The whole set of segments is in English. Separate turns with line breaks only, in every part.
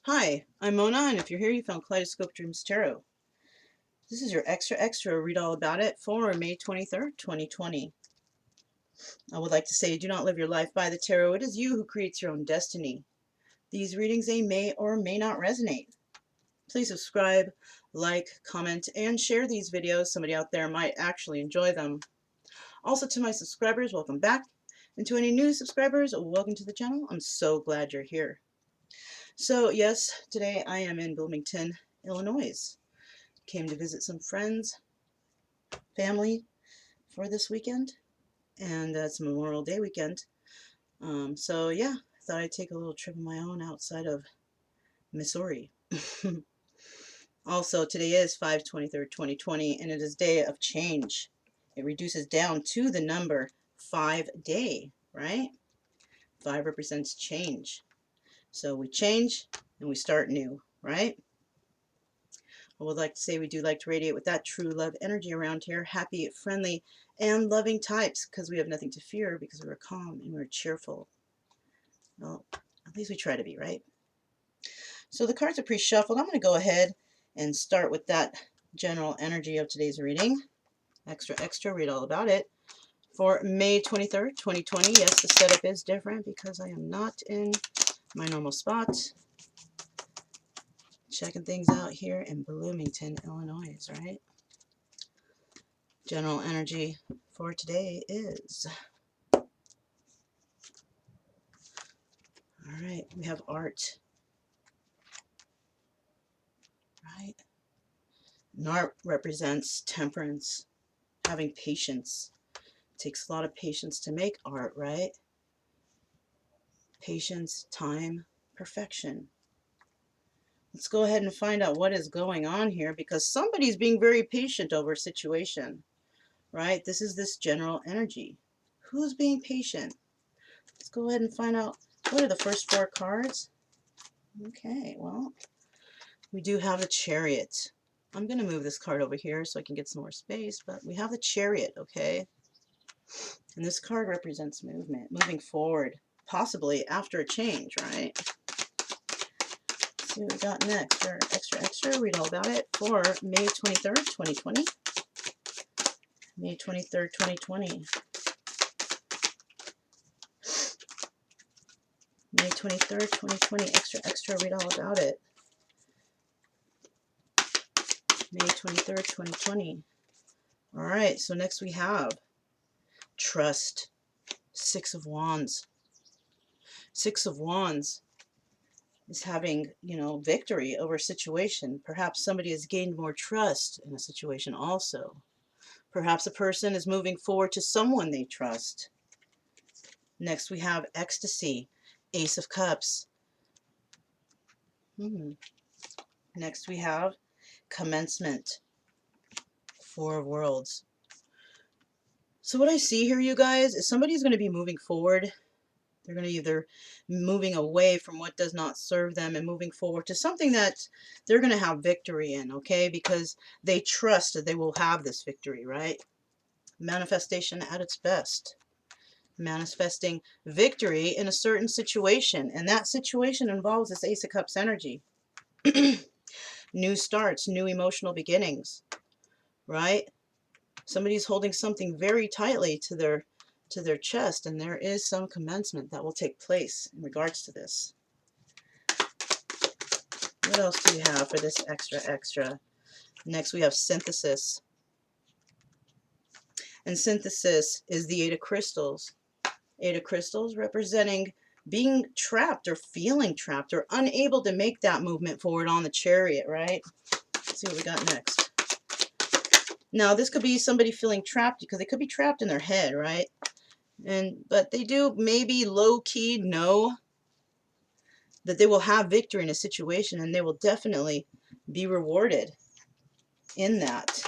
Hi, I'm Mona, and if you're here, you found Kaleidoscope Dreams Tarot. This is your extra read all about it for May 23rd, 2020. I would like to say, do not live your life by the tarot. It is you who creates your own destiny. These readings, they may or may not resonate. Please subscribe, like, comment, and share these videos. Somebody out there might actually enjoy them. Also, to my subscribers, welcome back. And to any new subscribers, welcome to the channel. I'm so glad you're here. So, yes, today I am in Bloomington, Illinois. Came to visit some friends, family for this weekend, and it's Memorial Day weekend. So yeah, I thought I'd take a little trip of my own outside of Missouri. Also, today is 5/23/2020, and it is day of change. It reduces down to the number 5-day, right? 5 represents change. So we change and we start new, right? I would like to say we do like to radiate with that true love energy around here. Happy, friendly, and loving types, because we have nothing to fear, because we're calm and we're cheerful. Well, at least we try to be, right? So the cards are pre-shuffled. I'm going to go ahead and start with that general energy of today's reading. Extra, read all about it. For May 23rd, 2020. Yes, the setup is different because I am not in my normal spot. Checking things out here in Bloomington, Illinois, right? General energy for today is, all right, we have art, right? And art represents temperance, having patience. It takes a lot of patience to make art, right? Patience, time, perfection. Let's go ahead and find out what is going on here, because somebody's being very patient over a situation, right? This is this general energy. Who's being patient? Let's go ahead and find out. What are the first 4 cards? Okay, well, we do have the Chariot. I'm going to move this card over here so I can get some more space, but we have the Chariot, okay? And this card represents movement, moving forward, possibly after a change, right? Let's see what we got next. For extra, read all about it for May 23rd, 2020. May 23rd, 2020. May 23rd, 2020. Extra, read all about it. May 23rd, 2020. All right, so next we have trust. 6 of Wands. 6 of Wands is having, victory over a situation. Perhaps somebody has gained more trust in a situation also. Perhaps a person is moving forward to someone they trust. Next we have ecstasy. Ace of Cups. Next we have commencement. 4 of Worlds. So what I see here, you guys, is somebody's going to be moving forward. They're going to either moving away from what does not serve them and moving forward to something that they're going to have victory in, okay? Because they trust that they will have this victory, right? Manifestation at its best. Manifesting victory in a certain situation. And that situation involves this Ace of Cups energy. New starts, new emotional beginnings, right? Somebody's holding something very tightly to their chest, and there is some commencement that will take place in regards to this. What else do you have for this extra? Next we have synthesis. And synthesis is the 8 of Crystals. 8 of Crystals representing being trapped or feeling trapped or unable to make that movement forward on the Chariot, right? Let's see what we got next. Now this could be somebody feeling trapped because they could be trapped in their head, right? But they do maybe low-key know that they will have victory in a situation, and they will definitely be rewarded in that.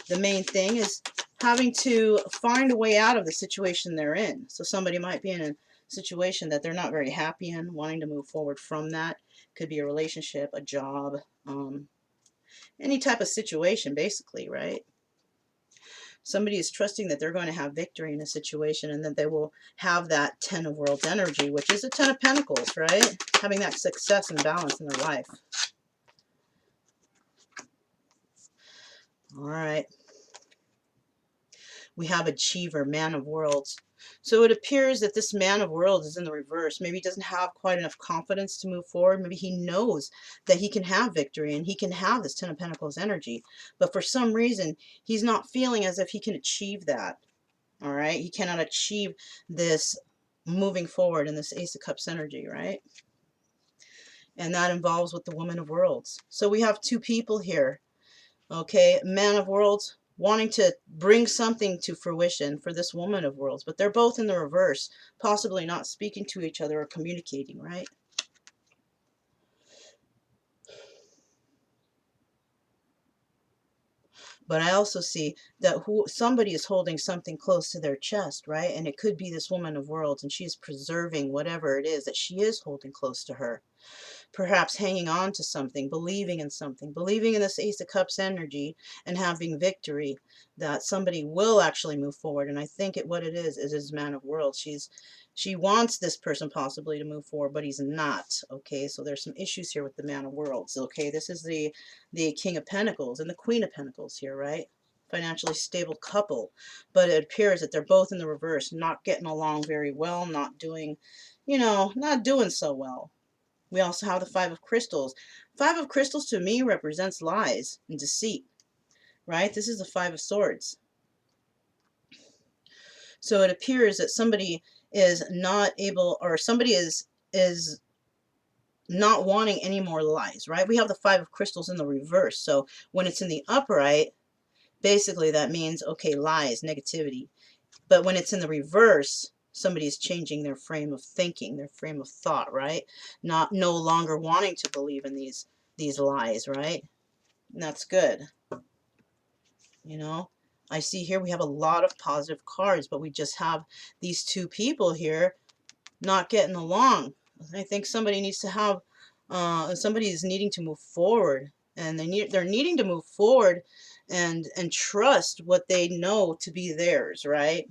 The main thing is having to find a way out of the situation they're in. So somebody might be in a situation that they're not very happy in, wanting to move forward from that. Could be a relationship, a job, any type of situation, basically, right? Somebody is trusting that they're going to have victory in a situation and that they will have that 10 of Worlds energy, which is a 10 of Pentacles, right? Having that success and balance in their life. All right. We have Achiever, Man of Worlds. So it appears that this Man of Worlds is in the reverse. Maybe he doesn't have quite enough confidence to move forward. Maybe he knows that he can have victory and he can have this 10 of Pentacles energy. But for some reason, he's not feeling as if he can achieve that. All right? He cannot achieve this moving forward in this Ace of Cups energy, right? And that involves with the Woman of Worlds. So we have two people here. Okay, Man of Worlds wanting to bring something to fruition for this Woman of Worlds, but they're both in the reverse, possibly not speaking to each other or communicating, right? But I also see that somebody is holding something close to their chest, right? And it could be this Woman of Worlds, and she's preserving whatever it is that she is holding close to her. Perhaps hanging on to something, believing in this Ace of Cups energy and having victory, that somebody will actually move forward. And I think what it is Man of Worlds. She wants this person possibly to move forward, but he's not. Okay, so there's some issues here with the Man of Worlds. Okay, this is the King of Pentacles and the Queen of Pentacles here, right? Financially stable couple, but it appears that they're both in the reverse, not getting along very well, not doing, not doing so well. We also have the Five of Crystals. Five of Crystals to me represents lies and deceit, right? This is the Five of Swords. So it appears that somebody is not able, or somebody is not wanting any more lies, right? We have the Five of Crystals in the reverse. So when it's in the upright, basically that means, okay, lies, negativity. But when it's in the reverse, somebody is changing their frame of thinking, their frame of thought, right? No longer wanting to believe in these lies, right? And that's good. I see here we have a lot of positive cards, but we just have these two people here not getting along. I think somebody needs to have somebody is needing to move forward, and they're needing to move forward and trust what they know to be theirs, right?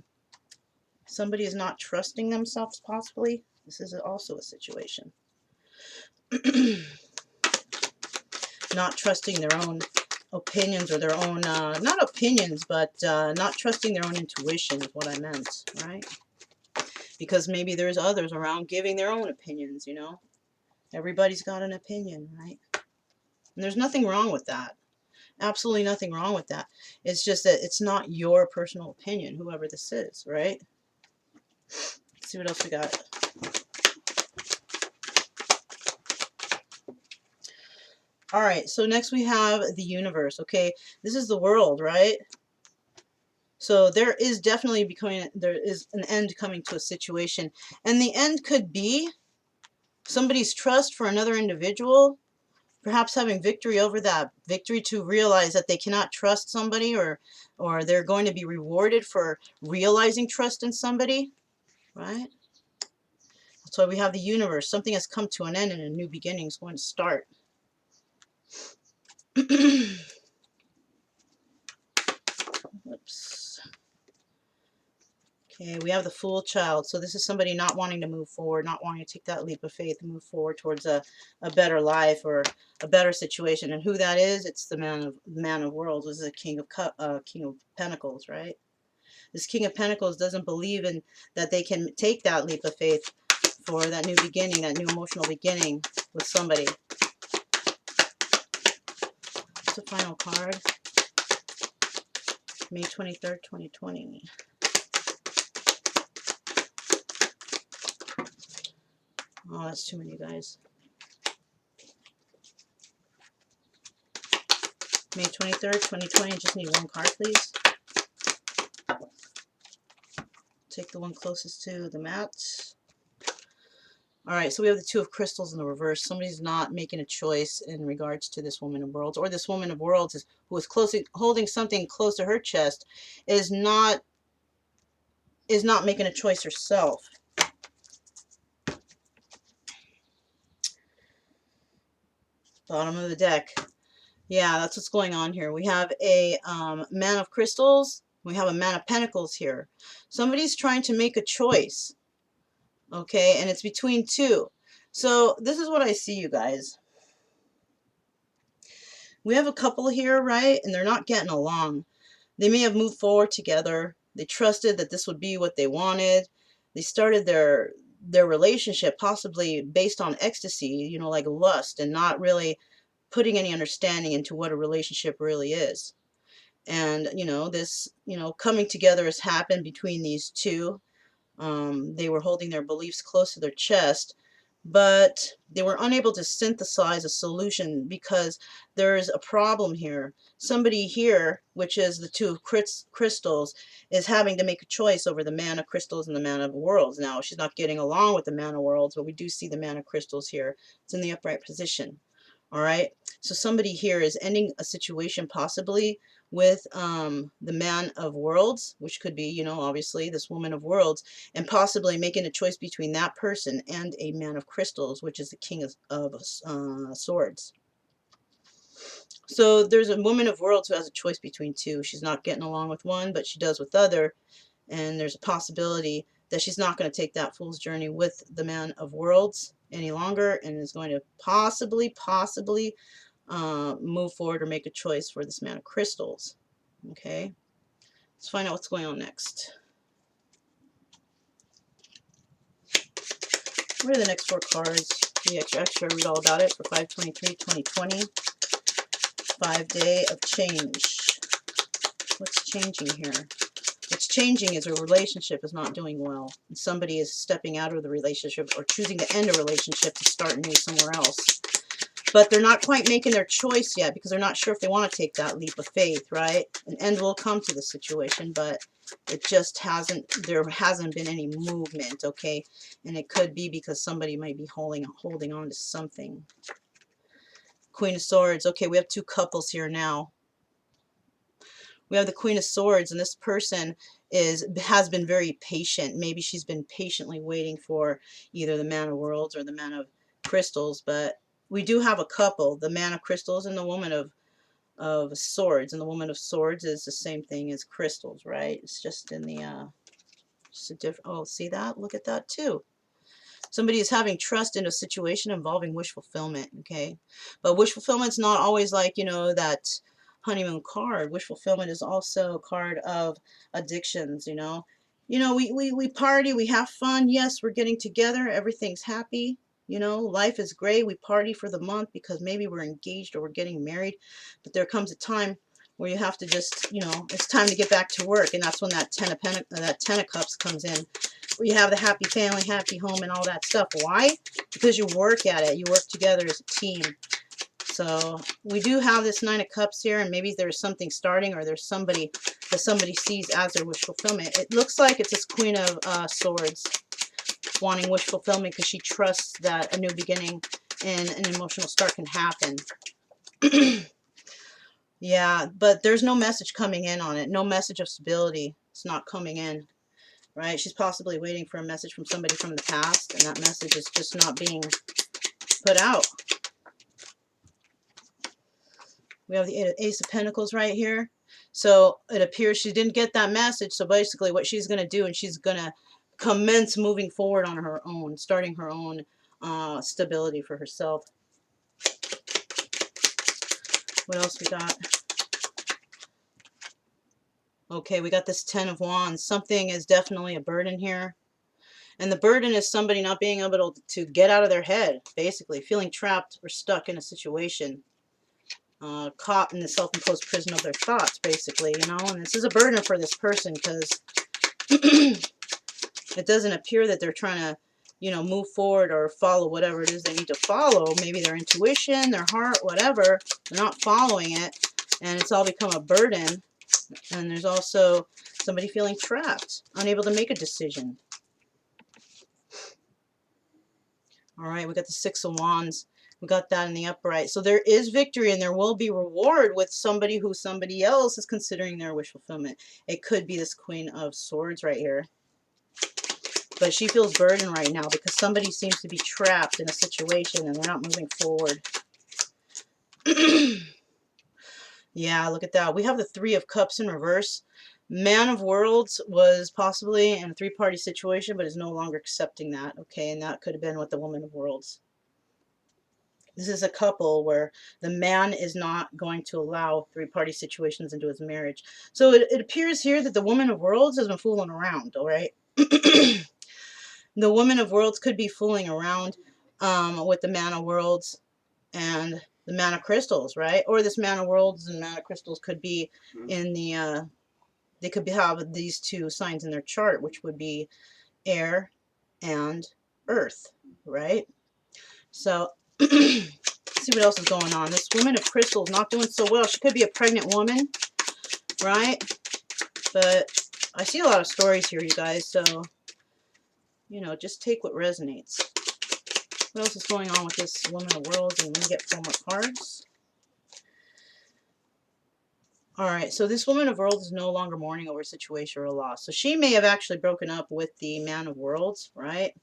Somebody is not trusting themselves, possibly. This is also a situation. Not trusting their own opinions, or their own, not opinions, but not trusting their own intuition is what I meant, right? Because maybe there's others around giving their own opinions, Everybody's got an opinion, right? And there's nothing wrong with that. Absolutely nothing wrong with that. It's just that it's not your personal opinion, whoever this is, right? Let's see what else we got. All right, so next we have the universe, okay? This is the world, right? So there is definitely there is an end coming to a situation. And the end could be somebody's trust for another individual, perhaps having victory over that, victory to realize that they cannot trust somebody, or they're going to be rewarded for realizing trust in somebody, right? That's why we have the universe. Something has come to an end and a new beginning is going to start. Whoops. Okay, we have the Fool Child. So this is somebody not wanting to move forward, not wanting to take that leap of faith and move forward towards a better life or a better situation. And who that is? It's the Man of Worlds. This is a King of Pentacles, right? This King of Pentacles doesn't believe in that they can take that leap of faith for that new beginning, that new emotional beginning with somebody. What's the final card? May 23rd, 2020. Oh, that's too many, guys. May 23rd, 2020. I just need one card, please. Take the one closest to the mat. All right, so we have the Two of Crystals in the reverse. Somebody's not making a choice in regards to this Woman of Worlds, or this Woman of Worlds who is holding something close to her chest, is not making a choice herself. Bottom of the deck. Yeah, that's what's going on here. We have a Man of Crystals We have a Man of Pentacles here. Somebody's trying to make a choice, okay, and it's between two. So this is what I see, you guys. We have a couple here, right, and they're not getting along. They may have moved forward together. They trusted that this would be what they wanted. They started their relationship possibly based on ecstasy, you know, like lust, and not really putting any understanding into what a relationship really is. And, you know, this, you know, coming together has happened between these two. They were holding their beliefs close to their chest, but they were unable to synthesize a solution because there's a problem here. Somebody here, which is the two of crystals, is having to make a choice over the Man of Crystals and the Man of Worlds. Now, she's not getting along with the Man of Worlds, but we do see the Man of Crystals here. It's in the upright position. All right, so somebody here is ending a situation possibly with the Man of Worlds, which could be, you know, obviously this Woman of Worlds, and possibly making a choice between that person and a Man of Crystals, which is the King of Swords. So there's a Woman of Worlds who has a choice between two. She's not getting along with one, but she does with the other, and there's a possibility that she's not going to take that fool's journey with the Man of Worlds any longer, and is going to possibly move forward or make a choice for this Man of Crystals. Okay, let's find out what's going on next. What are the next four cards? The extra, read all about it for 5/23/2020. 5-day of change. What's changing here? What's changing is a relationship is not doing well. And somebody is stepping out of the relationship or choosing to end a relationship to start new somewhere else. But they're not quite making their choice yet because they're not sure if they want to take that leap of faith, right? An end will come to the situation, but it just there hasn't been any movement, okay? And it could be because somebody might be holding on to something. Queen of Swords. Okay, we have two couples here now. We have the Queen of Swords, and this person has been very patient. Maybe she's been patiently waiting for either the Man of Worlds or the Man of Crystals, but we do have a couple, the Man of Crystals and the Woman of Swords. And the Woman of Swords is the same thing as crystals, right? It's just in the just a different. Oh, see that? Look at that too. Somebody is having trust in a situation involving wish fulfillment, okay? But wish fulfillment's not always like, you know, that honeymoon card. Wish fulfillment is also a card of addictions, you know. You know, we party, we have fun. Yes, we're getting together. Everything's happy. You know, life is great. We party for the month because maybe we're engaged or we're getting married. But there comes a time where you have to just, you know, it's time to get back to work. And that's when that Ten of Cups comes in. You have the happy family, happy home, and all that stuff. Why? Because you work at it. You work together as a team. So we do have this Nine of Cups here, and maybe there's something starting, or there's somebody that somebody sees as their wish fulfillment. It looks like it's this Queen of Swords wanting wish fulfillment because she trusts that a new beginning and an emotional start can happen. Yeah, but there's no message coming in on it. No message of stability. It's not coming in. Right? She's possibly waiting for a message from somebody from the past, and that message is just not being put out. We have the Ace of Pentacles right here. So it appears she didn't get that message. So basically what she's going to do, and she's going to commence moving forward on her own, starting her own stability for herself. What else we got? Okay, we got this Ten of Wands. Something is definitely a burden here. And the burden is somebody not being able to get out of their head, basically, feeling trapped or stuck in a situation. Caught in the self-imposed prison of their thoughts, basically, you know. And this is a burden for this person because it doesn't appear that they're trying to, you know, move forward or follow whatever it is they need to follow. Maybe their intuition, their heart, whatever. They're not following it, and it's all become a burden. And there's also somebody feeling trapped, unable to make a decision. All right, we got the Six of Wands. We got that in the upright. So there is victory, and there will be reward with somebody who somebody else is considering their wish fulfillment. It could be this Queen of Swords right here. But she feels burdened right now because somebody seems to be trapped in a situation and they're not moving forward. Yeah, look at that. We have the Three of Cups in reverse. Man of Worlds was possibly in a three-party situation, but is no longer accepting that, okay? And that could have been with the Woman of Worlds. This is a couple where the man is not going to allow three-party situations into his marriage. So it appears here that the Woman of Worlds has been fooling around, all right? The Woman of Worlds could be fooling around with the Man of Worlds and the Man of Crystals, right? Or this Man of Worlds and Man of Crystals could be in the, they could have these two signs in their chart, which would be air and earth, right? So, see what else is going on. This Woman of Crystals not doing so well. She could be a pregnant woman, right? But I see a lot of stories here, you guys, so, you know, just take what resonates. What else is going on with this Woman of Worlds? And let me get 4 more cards. Alright, so this Woman of Worlds is no longer mourning over a situation or a loss. So she may have actually broken up with the Man of Worlds, right?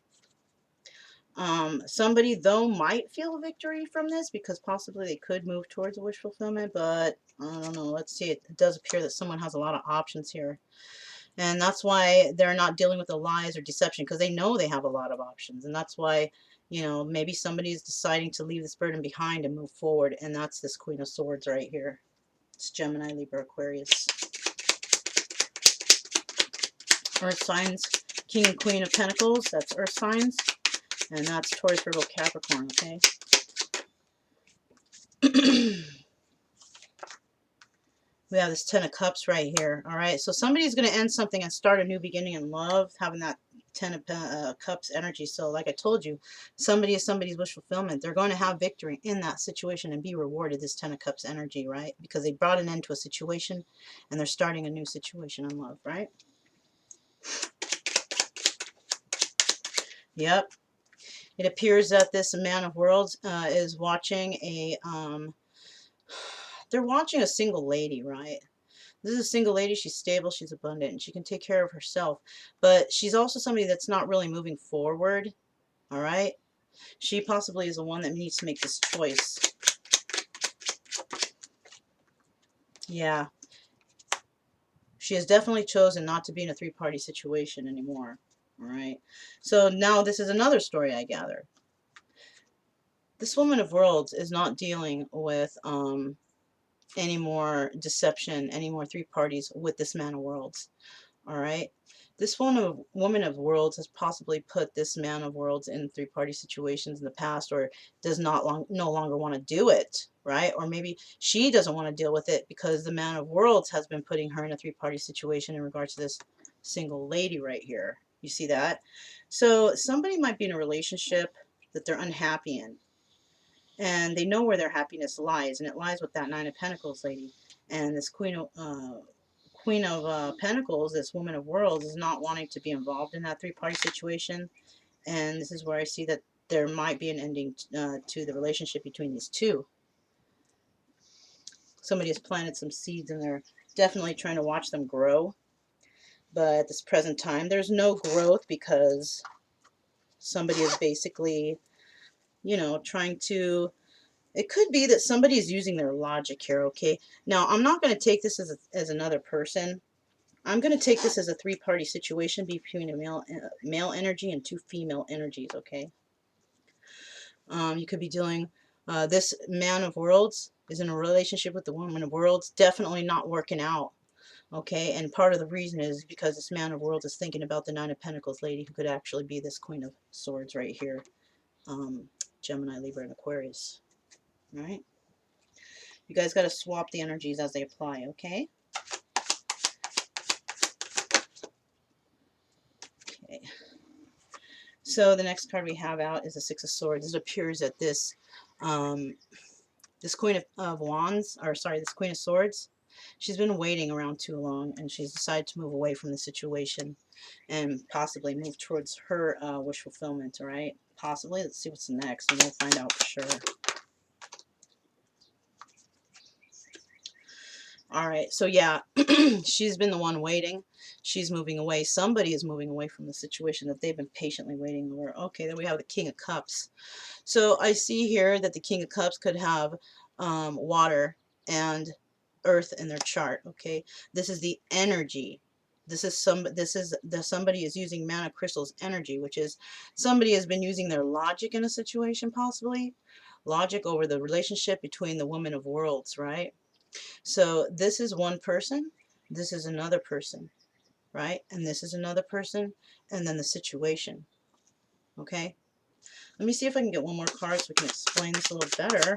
Somebody, though, might feel a victory from this because possibly they could move towards a wish fulfillment, but I don't know. Let's see. It does appear that someone has a lot of options here. And that's why they're not dealing with the lies or deception, because they know they have a lot of options. And that's why, you know, maybe somebody is deciding to leave this burden behind and move forward. And that's this Queen of Swords right here. It's Gemini, Libra, Aquarius. Earth signs, King and Queen of Pentacles. That's Earth signs. And that's Taurus, Virgo, Capricorn, okay? We have this Ten of Cups right here, all right? So somebody's going to end something and start a new beginning in love, having that Ten of Cups energy. So like I told you, somebody is somebody's wish fulfillment. They're going to have victory in that situation and be rewarded, this Ten of Cups energy, right? Because they brought an end to a situation and they're starting a new situation in love, right? Yep. It appears that this Man of Worlds is watching a, they're watching a single lady, right? This is a single lady. She's stable. She's abundant. And she can take care of herself. But she's also somebody that's not really moving forward. All right? She possibly is the one that needs to make this choice. Yeah. She has definitely chosen not to be in a three-party situation anymore. All right? So now this is another story I gather. This Woman of Worlds is not dealing with any more deception, any more three parties with this Man of Worlds. All right. This Woman of Worlds has possibly put this Man of Worlds in three-party situations in the past, or does no longer want to do it, right? Or maybe she doesn't want to deal with it because the Man of Worlds has been putting her in a three-party situation in regards to this single lady right here. You see that? So somebody might be in a relationship that they're unhappy in, and they know where their happiness lies, and it lies with that Nine of Pentacles lady. And this Queen of Pentacles, this Woman of Worlds, is not wanting to be involved in that three-party situation. And this is where I see that there might be an ending to the relationship between these two. Somebody has planted some seeds and they're definitely trying to watch them grow. But at this present time, there's no growth because somebody is basically, you know, trying to... It could be that somebody is using their logic here, okay? Now, I'm not going to take this as another person. I'm going to take this as a three-party situation between a male energy and two female energies, okay? You could be dealing... this Man of Worlds is in a relationship with the Woman of Worlds, definitely not working out, okay? And part of the reason is because this Man of Worlds is thinking about the Nine of Pentacles lady who could actually be this Queen of Swords right here. Gemini, Libra, and Aquarius. All right? You guys got to swap the energies as they apply, okay? Okay. So the next card we have out is the Six of Swords. It appears that this this Queen of Wands, or sorry, this Queen of Swords, she's been waiting around too long, and she's decided to move away from the situation and possibly move towards her wish fulfillment, all right? Possibly. Let's see what's next, and we'll find out for sure. All right, so yeah, she's been the one waiting. She's moving away. Somebody is moving away from the situation that they've been patiently waiting over. Okay, then we have the King of Cups. So I see here that the King of Cups could have water and Earth in their chart. Okay, this is the energy. Somebody is using mana crystal's energy, which is somebody has been using their logic in a situation, possibly logic over the relationship between the woman of worlds, right? So this is one person, this is another person, right? And this is another person, and then the situation. Okay, let me see if I can get one more card so we can explain this a little better.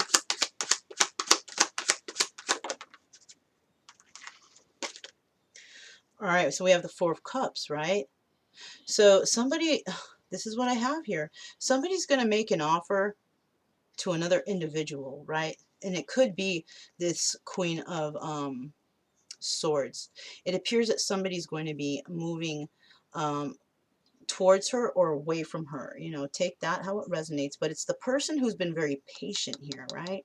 All right, so we have the Four of Cups, right? So somebody, this is what I have here. Somebody's going to make an offer to another individual, right? And it could be this Queen of Swords. It appears that somebody's going to be moving towards her or away from her. You know, take that how it resonates. But it's the person who's been very patient here, right?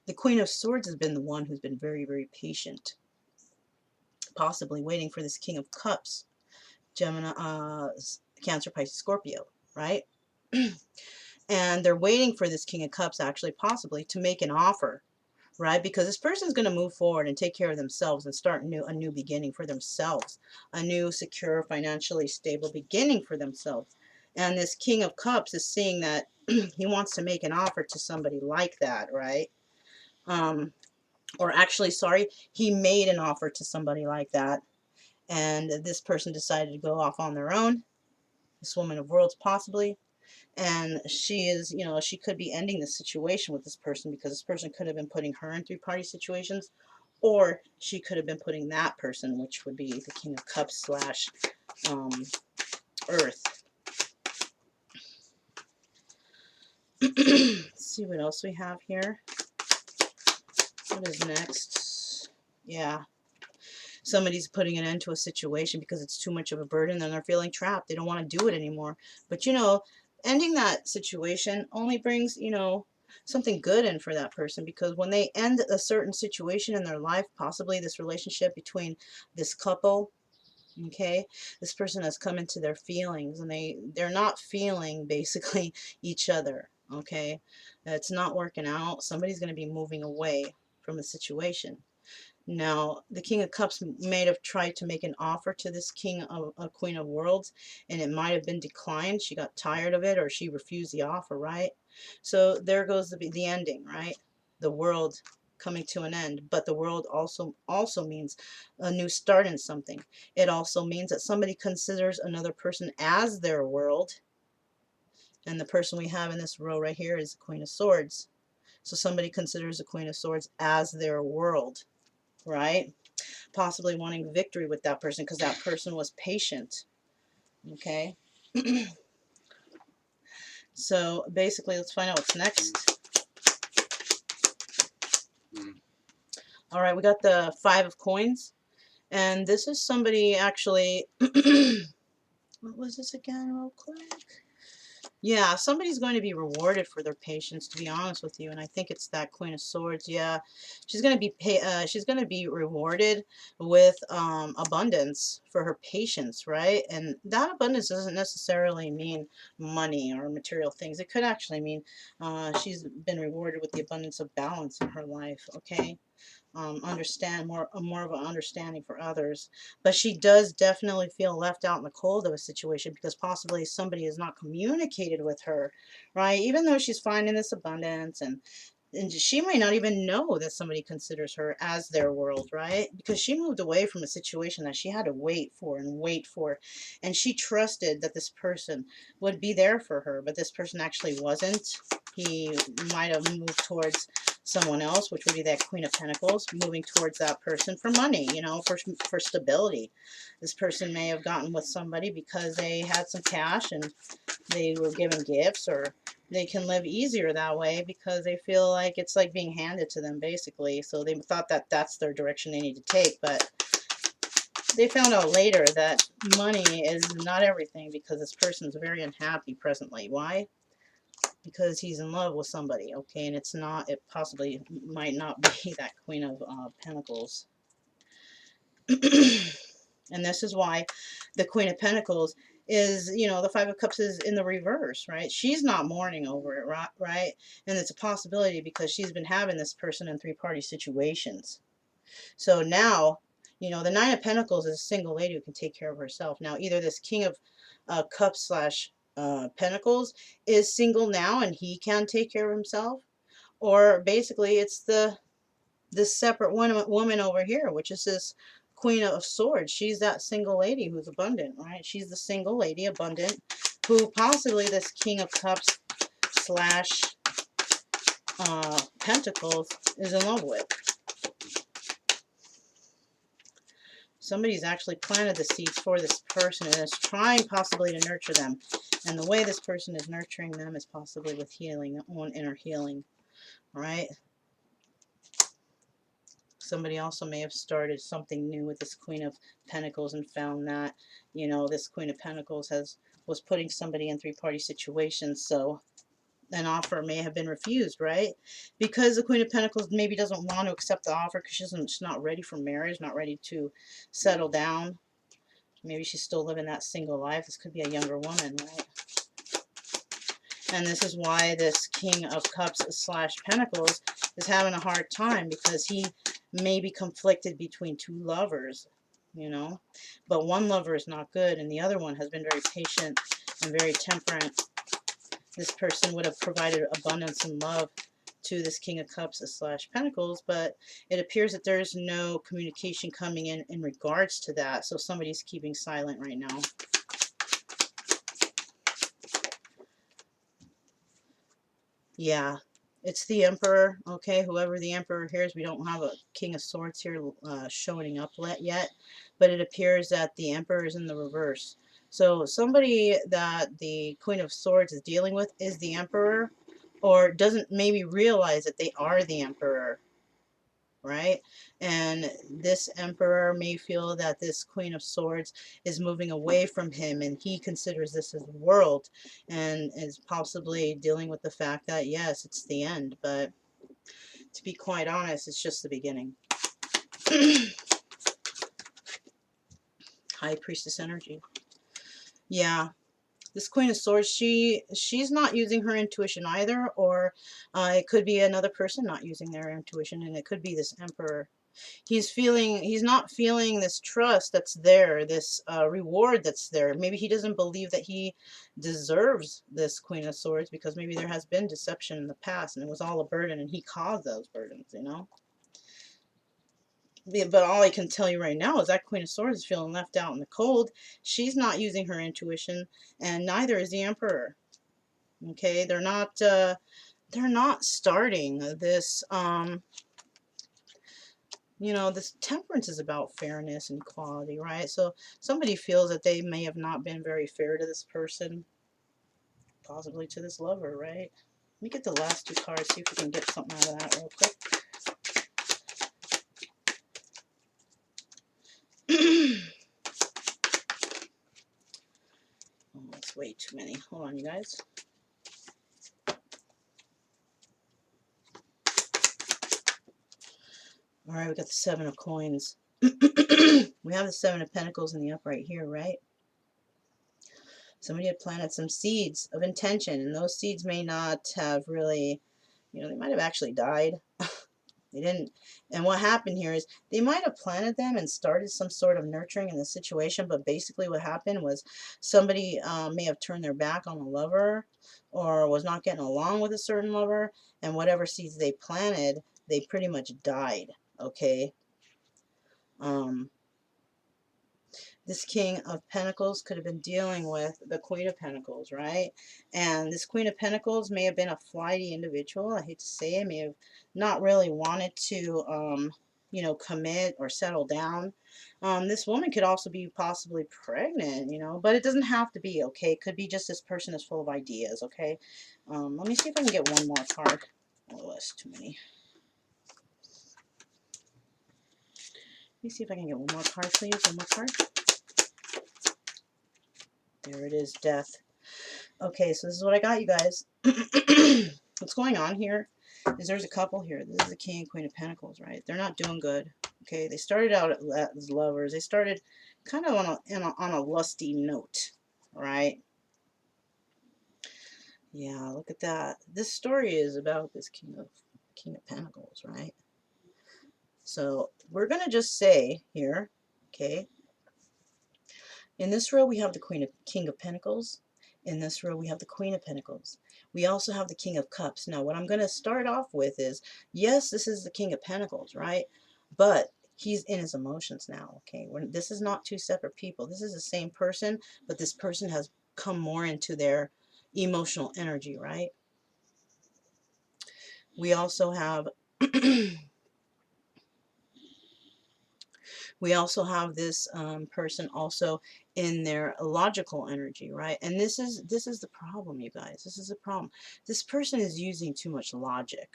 The Queen of Swords has been the one who's been very, very patient, possibly waiting for this King of Cups, Gemini, Cancer, Pisces, Scorpio, right? And they're waiting for this King of Cups, actually, possibly, to make an offer, right? Because this person's going to move forward and take care of themselves and start a new beginning for themselves, a new, secure, financially stable beginning for themselves. And this King of Cups is seeing that he wants to make an offer to somebody like that, right? Or actually, sorry, he made an offer to somebody like that, and this person decided to go off on their own. This woman of worlds, possibly. And she is, you know, she could be ending the situation with this person, because this person could have been putting her in three-party situations, or she could have been putting that person, which would be the King of Cups slash Earth. Let's see what else we have here. What is next? Yeah. Somebody's putting an end to a situation because it's too much of a burden and they're feeling trapped. They don't want to do it anymore. But, you know, ending that situation only brings, you know, something good in for that person, because when they end a certain situation in their life, possibly this relationship between this couple, okay, this person has come into their feelings, and they're not feeling basically each other, okay? It's not working out. Somebody's going to be moving away from the situation. Now, the King of Cups may have tried to make an offer to this Queen of Worlds, and it might have been declined. She got tired of it, or she refused the offer, right? So there goes the ending, right? The world coming to an end. But the world also means a new start in something. It also means that somebody considers another person as their world, and the person we have in this row right here is the Queen of Swords. So somebody considers the Queen of Swords as their world, right? Possibly wanting victory with that person because that person was patient. Okay. So basically, let's find out what's next. All right, we got the Five of Coins, and this is somebody actually. What was this again, real quick? Yeah, somebody's going to be rewarded for their patience, to be honest with you, and I think it's that Queen of Swords. Yeah, she's going to be she's going to be rewarded with abundance for her patience, right? And that abundance doesn't necessarily mean money or material things. It could actually mean she's been rewarded with the abundance of balance in her life. Okay. Understand more of an understanding for others, but she does definitely feel left out in the cold of a situation, because possibly somebody has not communicated with her, right? Even though she's finding this abundance, and she might not even know that somebody considers her as their world, right? Because she moved away from a situation that she had to wait for and wait for, and she trusted that this person would be there for her, but this person actually wasn't. He might have moved towards someone else, which would be that Queen of Pentacles, moving towards that person for money, you know, for stability. This person may have gotten with somebody because they had some cash and they were given gifts, or they can live easier that way because they feel like it's like being handed to them, basically. So they thought that that's their direction they need to take, but they found out later that money is not everything, because this person's very unhappy presently. Why? Because he's in love with somebody, okay, and it's not, it possibly might not be that Queen of Pentacles. And this is why the Queen of Pentacles is, you know, the Five of Cups is in the reverse, right? She's not mourning over it, right? And it's a possibility because she's been having this person in three-party situations. So now, you know, the Nine of Pentacles is a single lady who can take care of herself. Now, either this King of Cups slash Pentacles is single now and he can take care of himself, or basically it's this separate woman over here, which is this Queen of Swords. She's that single lady who's abundant, right? She's the single lady abundant who possibly this King of Cups slash Pentacles is in love with. Somebody's actually planted the seeds for this person and is trying possibly to nurture them. And the way this person is nurturing them is possibly with healing, own inner healing, right? Somebody also may have started something new with this Queen of Pentacles and found that, you know, this Queen of Pentacles was putting somebody in three-party situations, so an offer may have been refused, right? Because the Queen of Pentacles maybe doesn't want to accept the offer because she's not ready for marriage, not ready to settle down. Maybe she's still living that single life. This could be a younger woman, right? And this is why this King of Cups slash Pentacles is having a hard time, because he may be conflicted between two lovers, you know. But one lover is not good and the other one has been very patient and very temperate. This person would have provided abundance and love to this King of Cups slash Pentacles, but it appears that there's no communication coming in regards to that. So somebody's keeping silent right now. Yeah, it's the Emperor, okay? Whoever the Emperor here is, we don't have a King of Swords here showing up yet, but it appears that the Emperor is in the reverse. So somebody that the Queen of Swords is dealing with is the Emperor, or doesn't maybe realize that they are the Emperor, right? And this Emperor may feel that this Queen of Swords is moving away from him and he considers this as the world, and is possibly dealing with the fact that yes, it's the end, but to be quite honest, it's just the beginning. High Priestess energy. Yeah, this Queen of Swords, she's not using her intuition either, or it could be another person not using their intuition, and it could be this Emperor. He's not feeling this trust that's there, this reward that's there. Maybe he doesn't believe that he deserves this Queen of Swords, because maybe there has been deception in the past and it was all a burden and he caused those burdens, you know. But all I can tell you right now is that Queen of Swords is feeling left out in the cold. She's not using her intuition, and neither is the Emperor. Okay, they're not starting this you know, this temperance is about fairness and equality, right? So somebody feels that they may have not been very fair to this person, possibly to this lover, right? Let me get the last two cards, see if we can get something out of that real quick. Oh, that's way too many. Hold on, you guys. All right, we got the Seven of Coins. We have the Seven of Pentacles in the upright here, right? Somebody had planted some seeds of intention, and those seeds may not have really, you know, they might have actually died. They didn't. And what happened here is they might have planted them and started some sort of nurturing in the situation, but basically what happened was somebody may have turned their back on a lover or was not getting along with a certain lover, and whatever seeds they planted, they pretty much died, okay? This King of Pentacles could have been dealing with the Queen of Pentacles, right? And this Queen of Pentacles may have been a flighty individual. I hate to say it, may have not really wanted to, you know, commit or settle down. This woman could also be possibly pregnant, you know, but it doesn't have to be, okay? It could be just this person is full of ideas, okay? Let me see if I can get one more card. Oh, that's too many. Let me see if I can get one more card, please. One more card. There it is, Death. Okay, so this is what I got, you guys. What's going on here is there's a couple here. This is the King and Queen of Pentacles, right? They're not doing good. Okay, they started out as lovers. They started kind of on a lusty note, right? Yeah, look at that. This story is about this King of Pentacles, right? So we're gonna just say here, okay, in this row we have the King of Pentacles. In this row we have the Queen of Pentacles. We also have the King of Cups. Now what I'm going to start off with is, yes, this is the King of Pentacles, right? But he's in his emotions now, okay? This is not two separate people. This is the same person, but this person has come more into their emotional energy, right? We also have we also have this person also in their logical energy, right? And this is the problem, you guys. This is the problem. This person is using too much logic.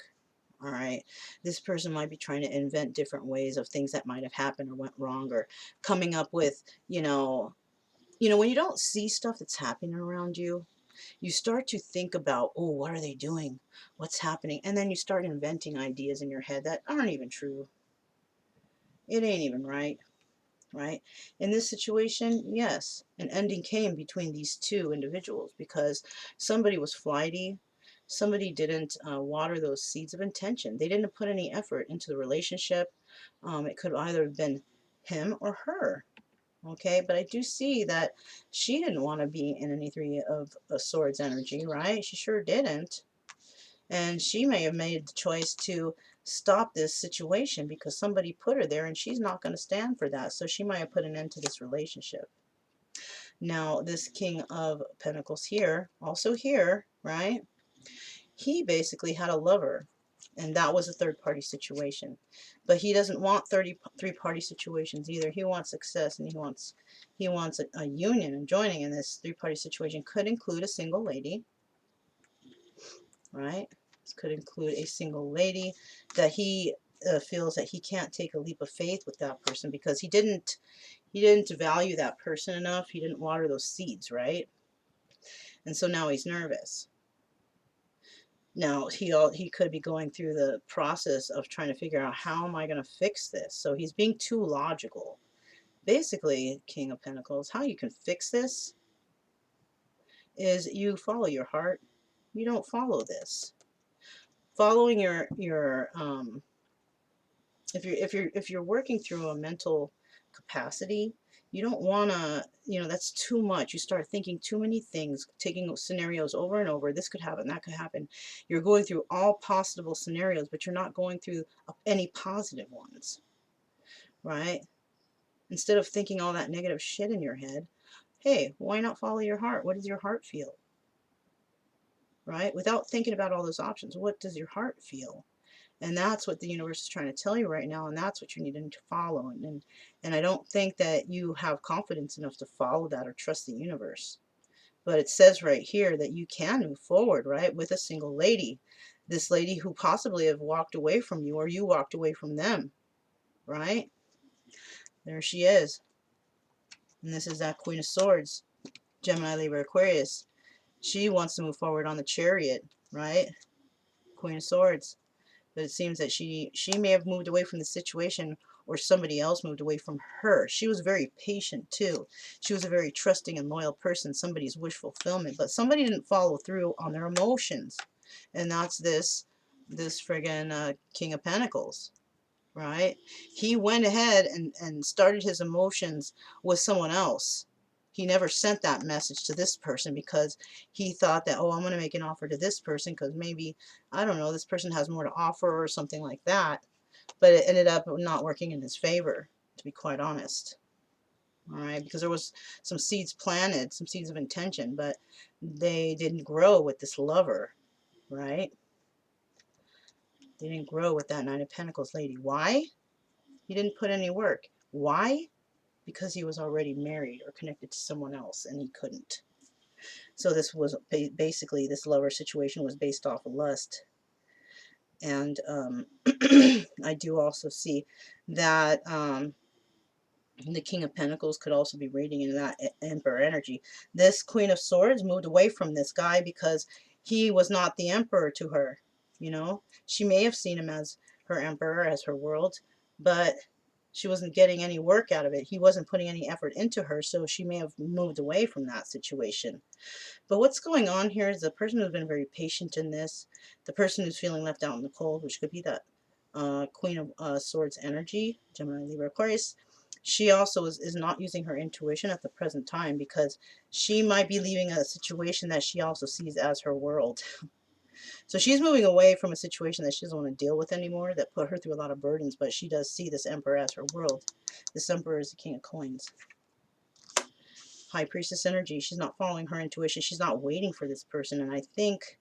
All right, this person might be trying to invent different ways of things that might have happened or went wrong, or coming up with, when you don't see stuff that's happening around you, you start to think about, oh, what are they doing? What's happening? And then you start inventing ideas in your head that aren't even true. It ain't even right. Right? In this situation, yes, an ending came between these two individuals because somebody was flighty. Somebody didn't water those seeds of intention. They didn't put any effort into the relationship. It could either have been him or her. Okay, but I do see that she didn't want to be in any Three of Swords energy, right? She sure didn't. And she may have made the choice to stop this situation because somebody put her there and she's not going to stand for that. So she might have put an end to this relationship. Now, this King of Pentacles here, also here, right? He basically had a lover, and that was a third-party situation. But he doesn't want three-party situations either. He wants success, and he wants a union, and joining in this three-party situation could include a single lady, right? This could include a single lady that he feels that he can't take a leap of faith with that person because he didn't value that person enough. He didn't water those seeds, right? And so now he's nervous. Now he could be going through the process of trying to figure out, how am I going to fix this? So he's being too logical. Basically, King of Pentacles, how you can fix this is you follow your heart. You don't follow this. Following your if you're working through a mental capacity, you don't want to, that's too much. You start thinking too many things, taking scenarios over and over. This could happen, that could happen. You're going through all possible scenarios, but you're not going through any positive ones, right? Instead of thinking all that negative shit in your head, hey, why not follow your heart? What does your heart feel? Right? Without thinking about all those options, what does your heart feel? And that's what the universe is trying to tell you right now, and that's what you're needing to follow. And I don't think that you have confidence enough to follow that or trust the universe. But it says right here that you can move forward, right, with a single lady. This lady who possibly have walked away from you, or you walked away from them, right? There she is. And this is that Queen of Swords, Gemini, Libra, Aquarius. She wants to move forward on the Chariot, right? Queen of Swords. But it seems that she may have moved away from the situation, or somebody else moved away from her. She was very patient too. She was a very trusting and loyal person, somebody's wish fulfillment, but somebody didn't follow through on their emotions. And that's this friggin' King of Pentacles, right? He went ahead and started his emotions with someone else. He never sent that message to this person because he thought that, oh, I'm going to make an offer to this person because maybe, I don't know, this person has more to offer or something like that. But it ended up not working in his favor, to be quite honest. All right, because there was some seeds planted, some seeds of intention, but they didn't grow with this lover, right? They didn't grow with that Nine of Pentacles lady. Why? He didn't put any work. Why? Because he was already married or connected to someone else and he couldn't. So this was basically, this lover situation was based off of lust. And I do also see that the King of Pentacles could also be reading into that Emperor energy. This Queen of Swords moved away from this guy because he was not the Emperor to her. She may have seen him as her Emperor, as her world, but She wasn't getting any work out of it. He wasn't putting any effort into her, so she may have moved away from that situation. But what's going on here is the person who's been very patient in this, the person who's feeling left out in the cold, which could be that Queen of Swords energy, Gemini, Libra, Aquarius. She also is not using her intuition at the present time because she might be leaving a situation that she also sees as her world. So she's moving away from a situation that she doesn't want to deal with anymore, that put her through a lot of burdens, but she does see this Emperor as her world. This Emperor is the King of Coins. High Priestess energy. She's not following her intuition. She's not waiting for this person. And I think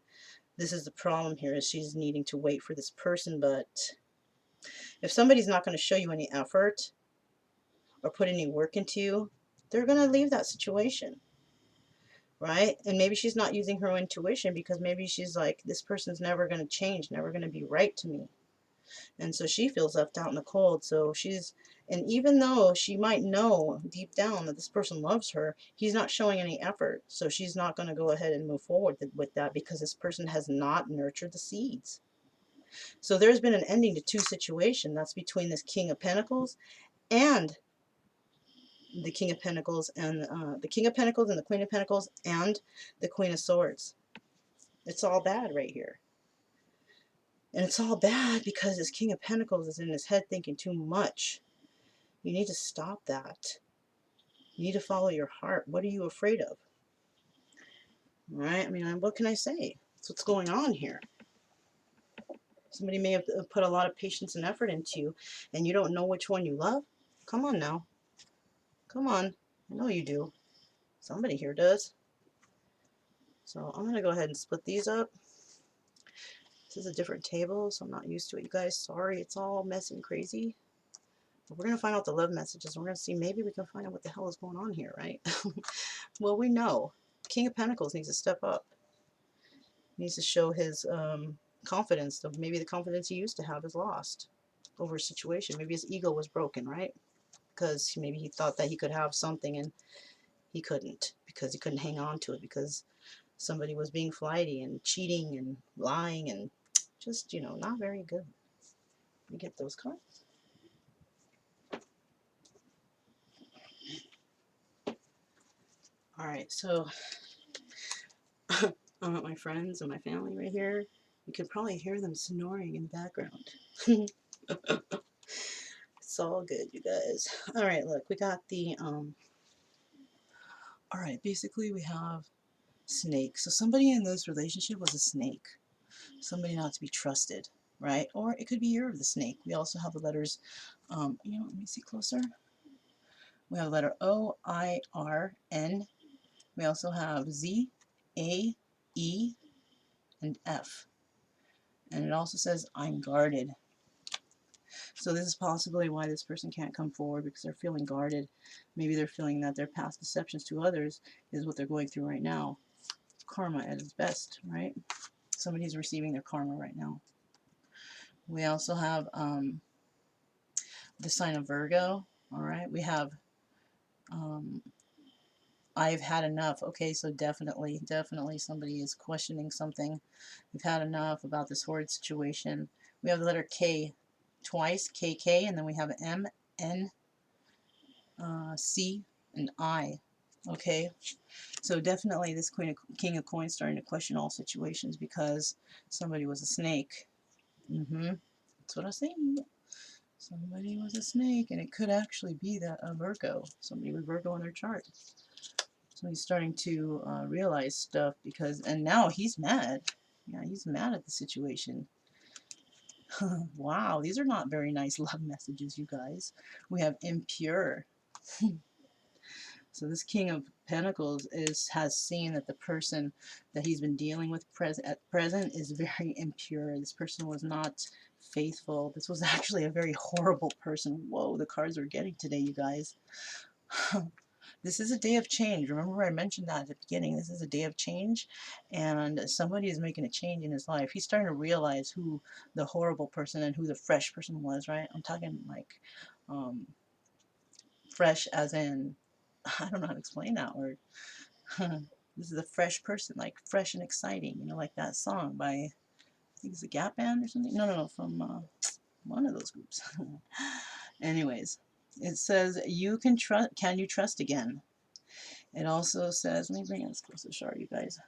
this is the problem here, is she's needing to wait for this person. But if somebody's not going to show you any effort or put any work into you, they're going to leave that situation. Right? And maybe she's not using her intuition because maybe she's like, this person's never going to change, never going to be right to me. And so she feels left out in the cold. So she's, and even though she might know deep down that this person loves her, he's not showing any effort. So she's not going to go ahead and move forward with that because this person has not nurtured the seeds. So there's been an ending to two situations. That's between this King of Pentacles and the King of Pentacles, and the King of Pentacles and the Queen of Pentacles and the Queen of Swords. It's all bad right here. And it's all bad because this King of Pentacles is in his head thinking too much. You need to stop that. You need to follow your heart. What are you afraid of? All right? I mean, what can I say? That's what's going on here. Somebody may have put a lot of patience and effort into you, and you don't know which one you love? Come on now. Come on. I know you do. Somebody here does. So I'm going to go ahead and split these up. This is a different table, so I'm not used to it, you guys. Sorry, it's all messy and crazy. But we're going to find out the love messages. We're going to see, maybe we can find out what the hell is going on here, right? Well, we know. King of Pentacles needs to step up. He needs to show his confidence. Maybe the confidence he used to have is lost over a situation. Maybe his ego was broken, right? Because maybe he thought that he could have something and he couldn't, because he couldn't hang on to it, because somebody was being flighty and cheating and lying and just, not very good. You get those cards. All right, so I'm at my friends and my family right here. You can probably hear them snoring in the background. It's all good, you guys. All right, look, we got the, all right, basically we have snake. So somebody in this relationship was a snake. Somebody not to be trusted, right? Or it could be you're the snake. We also have the letters, let me see closer. We have the letter O, I, R, N. We also have Z, A, E, and F. And it also says, I'm guarded. So this is possibly why this person can't come forward, because they're feeling guarded. Maybe they're feeling that their past deceptions to others is what they're going through right now. Karma at its best, right? Somebody's receiving their karma right now. We also have the sign of Virgo. All right, we have I've had enough. Okay, so definitely somebody is questioning something. We've had enough about this horrid situation. We have the letter K twice, KK, and then we have M, N, C, and I. Okay, so definitely this King of Coins starting to question all situations because somebody was a snake. That's what I was saying. Somebody was a snake, and it could actually be that a Virgo. Somebody with Virgo in their chart. So he's starting to realize stuff because, and now he's mad. Yeah, he's mad at the situation. Wow, these are not very nice love messages, you guys. We have impure. So this King of Pentacles has seen that the person that he's been dealing with at present is very impure. This person was not faithful. This was actually a very horrible person. Whoa, the cards we're getting today, you guys. This is a day of change. Remember I mentioned that at the beginning. This is a day of change, and somebody is making a change in his life. He's starting to realize who the horrible person and who the fresh person was, right? I'm talking like fresh as in, I don't know how to explain that word. This is a fresh person, like fresh and exciting, like that song by, I think it's the Gap Band or something. No, from one of those groups. Anyways, it says you can trust. Can you trust again? It also says, let me bring this closer, sorry you guys.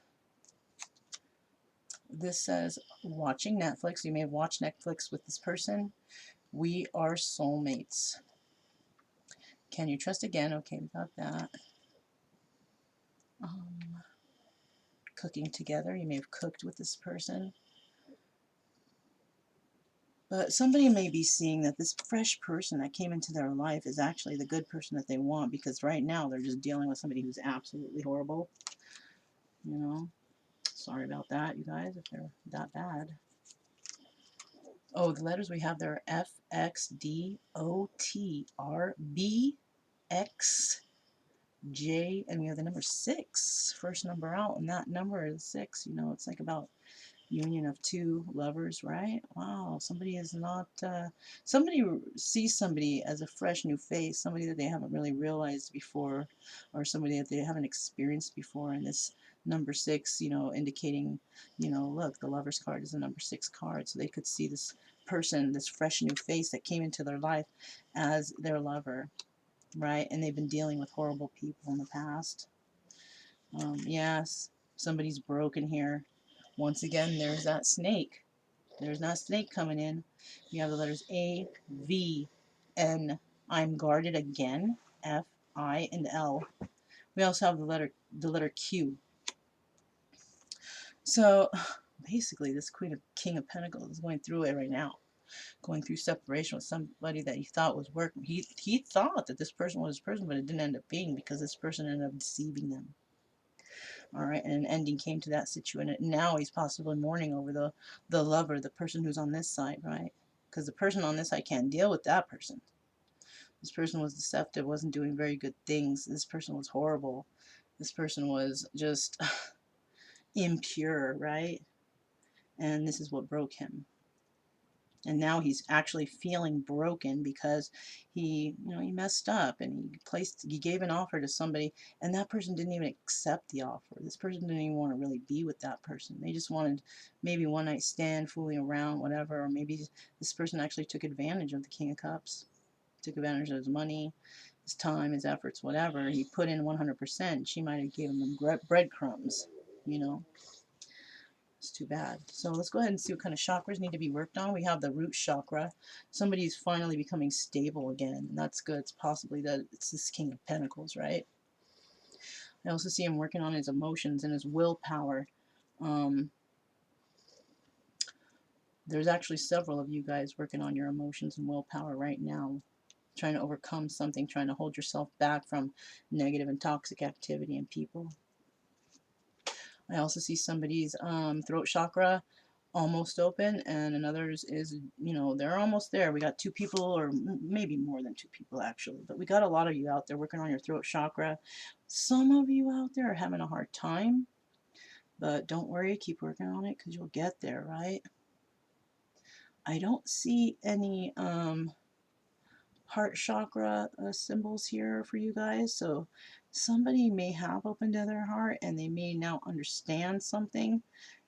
This says watching Netflix. You may have watched Netflix with this person. We are soulmates. Can you trust again? Okay, we got that. Cooking together. You may have cooked with this person. But somebody may be seeing that this fresh person that came into their life is actually the good person that they want, because right now they're just dealing with somebody who's absolutely horrible. You know, sorry about that, you guys, if they're that bad. Oh, the letters we have there are F, X, D, O, T, R, B, X, J, and we have the number 6, first number out, and that number is 6. You know, it's like about union of two lovers, right? Wow, somebody is not, somebody sees somebody as a fresh new face, somebody that they haven't really realized before, or somebody that they haven't experienced before, and this number 6, you know, indicating, you know, look, the lover's card is a number 6 card, so they could see this person, this fresh new face that came into their life as their lover, right? And they've been dealing with horrible people in the past. Yes, somebody's broken here. Once again, there's that snake. There's that snake coming in. You have the letters A, V, N. I'm guarded again. F, I, and L. We also have the letter Q. So basically, this King of Pentacles is going through it right now. Going through separation with somebody that he thought was working. He thought that this person was his person, but it didn't end up being, because this person ended up deceiving them. All right, and an ending came to that situation. Now he's possibly mourning over the lover, the person who's on this side, right? Because the person on this side can't deal with that person. This person was deceptive, wasn't doing very good things. This person was horrible. This person was just impure, right? And this is what broke him. And now he's actually feeling broken because he, you know, he messed up, and he gave an offer to somebody, and that person didn't even accept the offer. This person didn't even want to really be with that person. They just wanted maybe one night stand, fooling around, whatever. Or maybe this person actually took advantage of the King of Cups, took advantage of his money, his time, his efforts, whatever. He put in 100%. She might have given him breadcrumbs, you know. It's too bad. So let's go ahead and see what kind of chakras need to be worked on. We have the root chakra. Somebody's finally becoming stable again, and that's good. It's possibly that it's this King of Pentacles, right? I also see him working on his emotions and his willpower. There's actually several of you guys working on your emotions and willpower right now, trying to overcome something, trying to hold yourself back from negative and toxic activity and people. I also see somebody's throat chakra almost open, and another's is, you know, they're almost there. We got 2 people, or maybe more than 2 people actually, but we got a lot of you out there working on your throat chakra. Some of you out there are having a hard time, but don't worry, keep working on it, because you'll get there, right? I don't see any heart chakra symbols here for you guys, so somebody may have opened to their heart, and they may now understand something,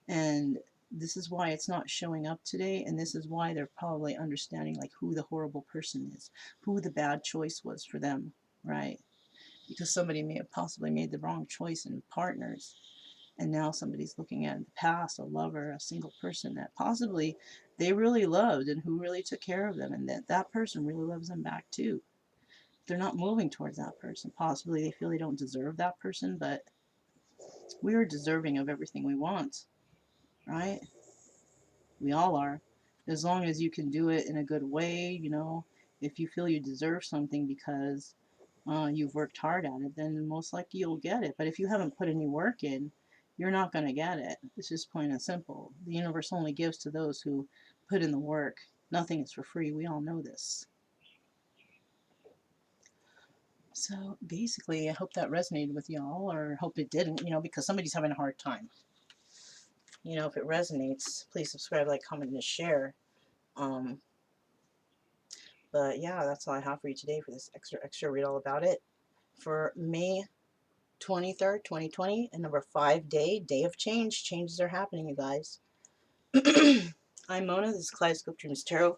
and this is why it's not showing up today, and this is why they're probably understanding like who the horrible person is, who the bad choice was for them, right? Because somebody may have possibly made the wrong choice in partners, and now somebody's looking at the past, a lover, a single person that possibly they really loved and who really took care of them, and that person really loves them back too. They're not moving towards that person. Possibly they feel they don't deserve that person, but we are deserving of everything we want, right? We all are. As long as you can do it in a good way, you know, if you feel you deserve something because you've worked hard at it, then most likely you'll get it. But if you haven't put any work in, you're not going to get it. It's just plain and simple. The universe only gives to those who put in the work. Nothing is for free. We all know this. So basically, I hope that resonated with y'all, or hope it didn't, you know, because somebody's having a hard time. You know, if it resonates, please subscribe, like, comment, and share. But yeah, that's all I have for you today for this extra read all about it for May 23rd, 2020, and number 5 day of change. Changes are happening, you guys. I'm Mona. This is Kaleidoscope Dreams Tarot,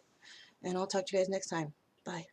and I'll talk to you guys next time. Bye.